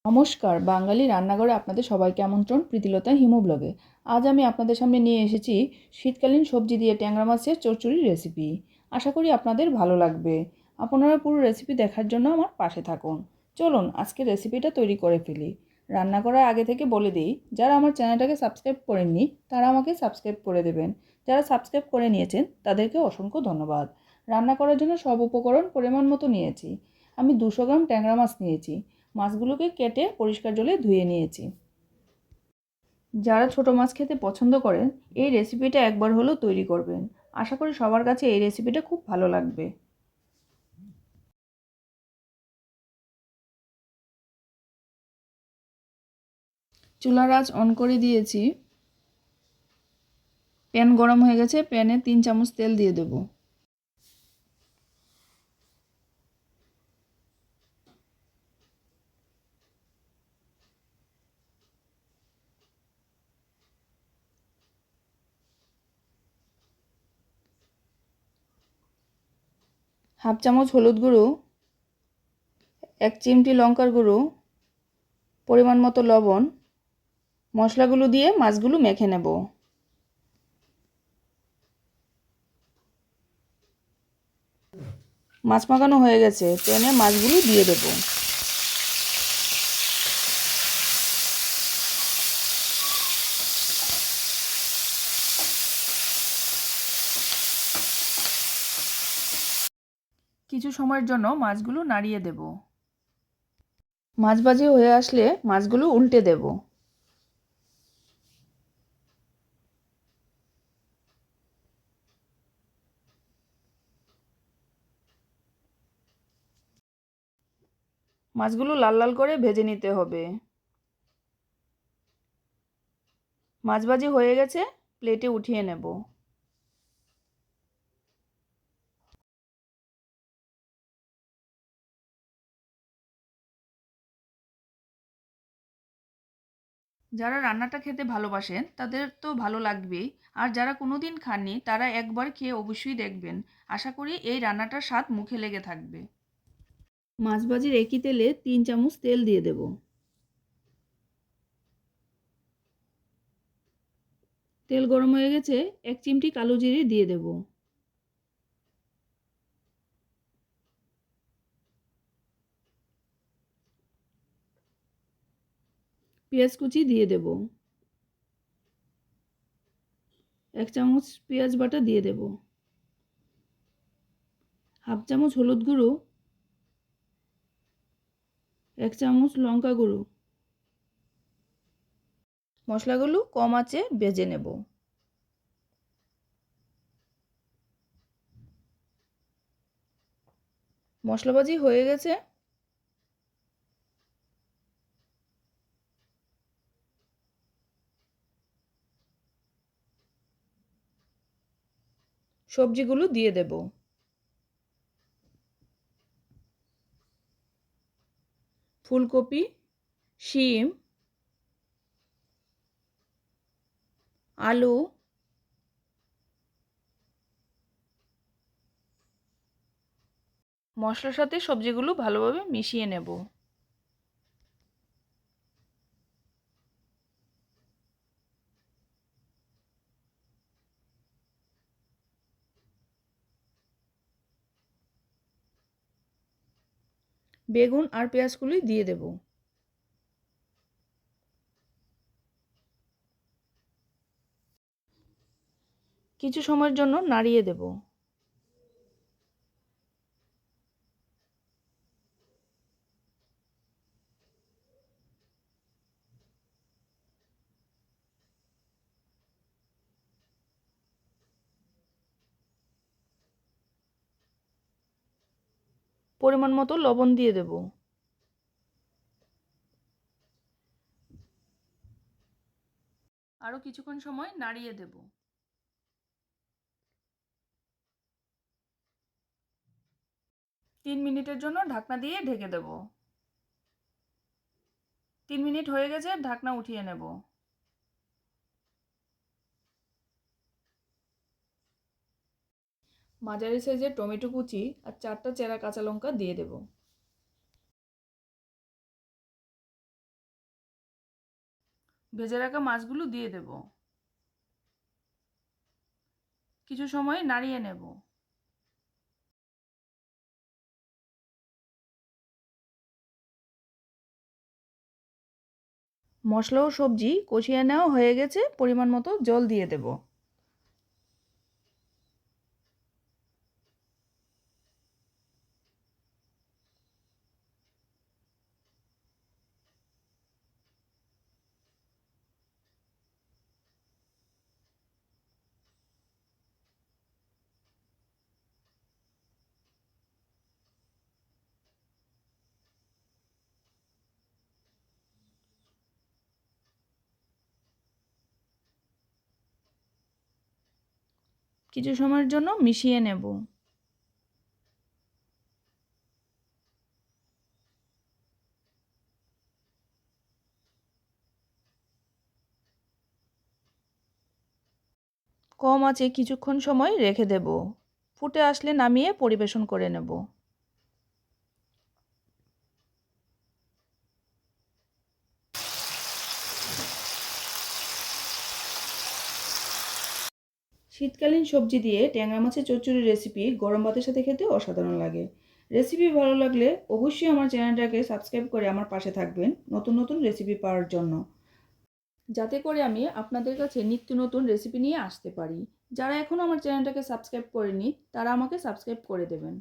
নমস্কার, বাঙালি রান্নাঘরে আপনাদের সবাইকে আমন্ত্রণ প্রীতিলতা হিমু ব্লগে। আজ আমি আপনাদের সামনে নিয়ে এসেছি শীতকালীন সবজি দিয়ে ট্যাংরা মাছের চচ্চড়ির রেসিপি। আশা করি আপনাদের ভালো লাগবে। আপনারা পুরো রেসিপি দেখার জন্য আমার পাশে থাকুন। চলুন আজকে রেসিপিটা তৈরি করে ফেলি। রান্না করার আগে থেকে বলে দিই, যারা আমার চ্যানেলটাকে সাবস্ক্রাইব করেননি তারা আমাকে সাবস্ক্রাইব করে দেবেন। যারা সাবস্ক্রাইব করে নিয়েছেন তাদেরকে অসংখ্য ধন্যবাদ। রান্না করার জন্য সব উপকরণ পরিমাণ মতো নিয়েছি। আমি 200 গ্রাম ট্যাংরা মাছ নিয়েছি। মাছগুলোকে কেটে পরিষ্কার জলে ধুয়ে নিয়েছি। যারা ছোট মাছ খেতে পছন্দ করেন এই রেসিপিটা একবার হলেও তৈরি করবেন। আশা করি সবার কাছে এই রেসিপিটা খুব ভালো লাগবে। চুলার আঁচ অন করে দিয়েছি। প্যান গরম হয়ে গেছে, প্যানে 3 চামচ তেল দিয়ে দেব। হাফ চামচ হলুদ গুঁড়ো, 1 চিমটি লঙ্কার গুঁড়ো, পরিমাণ মতো লবণ। মশলাগুলো দিয়ে মাছগুলো মেখে নেব। মাছ মাখানো হয়ে গেছে, প্যানে মাছগুলো দিয়ে দেব। কিছু সময়ের জন্য মাছগুলো নাড়িয়ে দেব। মাছ ভাজি হয়ে আসলে মাছগুলো উল্টে দেব। মাছগুলো লাল লাল করে ভেজে নিতে হবে। মাছ ভাজি হয়ে গেছে, প্লেটে উঠিয়ে নেব। যারা রান্নাটা খেতে ভালোবাসেন তাদের তো ভালো লাগবেই, আর যারা কোনোদিন খাননি তারা একবার খেয়ে অবশ্যই দেখবেন। আশা করি এই রান্নাটার স্বাদ মুখে লেগে থাকবে। মাছ ভাজির একই তেলে 3 চামচ তেল দিয়ে দেব। তেল গরম হয়ে গেছে, 1 চিমটি কালো জিরে দিয়ে দেব। পেঁয়াজ কুচি দিয়ে দেব। 1 চামচ পেঁয়াজ বাটা দিয়ে দেব। হাফ চামচ হলুদ গুঁড়ো, 1 চামচ লঙ্কা গুঁড়ো। মশলাগুলো কম আঁচে ভেজে নেব। মশলা ভাজি হয়ে গেছে। সবজিগুলো দিয়ে দেব। ফুলকপি, শিম, আলু, মশলার সাথে সবজিগুলো ভালোভাবে মিশিয়ে নেব। বেগুন আর পেঁয়াজগুলি দিয়ে দেব। কিছু সময়ের জন্য নাড়িয়ে দেব। পরিমাণ মতো লবণ দিয়ে দেব। আরও কিছুক্ষণ সময় নাড়িয়ে দেব। 3 মিনিটের জন্য ঢাকনা দিয়ে ঢেকে দেব। 3 মিনিট হয়ে গেছে, ঢাকনা উঠিয়ে নেব। মাঝারি সাইজের টমেটো কুচি আর 4টা চেরা কাঁচা লঙ্কা দিয়ে দেব। ভেজে রাখা মাছগুলো দিয়ে দেব। কিছু সময় নাড়িয়ে নেব। মশলা ও সবজি কষিয়ে নেওয়া হয়ে গেছে, পরিমাণ মতো জল দিয়ে দেব। কিছু সময়ের জন্য মিশিয়ে নেব। কম আঁচে কিছুক্ষণ সময় রেখে দেব। ফুটে আসলে নামিয়ে পরিবেশন করে নেব। শীতকালীন সবজি দিয়ে ট্যাংরা মাছের চচ্চড়ি রেসিপি গরম ভাতের সাথে খেতে অসাধারণ লাগে। রেসিপি ভালো লাগলে অবশ্যই আমার চ্যানেলটাকে সাবস্ক্রাইব করে আমার পাশে থাকবেন নতুন নতুন রেসিপি পাওয়ার জন্য, যাতে করে আমি আপনাদের কাছে নিত্য নতুন রেসিপি নিয়ে আসতে পারি। যারা এখনও আমার চ্যানেলটাকে সাবস্ক্রাইব করেনি তারা আমাকে সাবস্ক্রাইব করে দেবেন।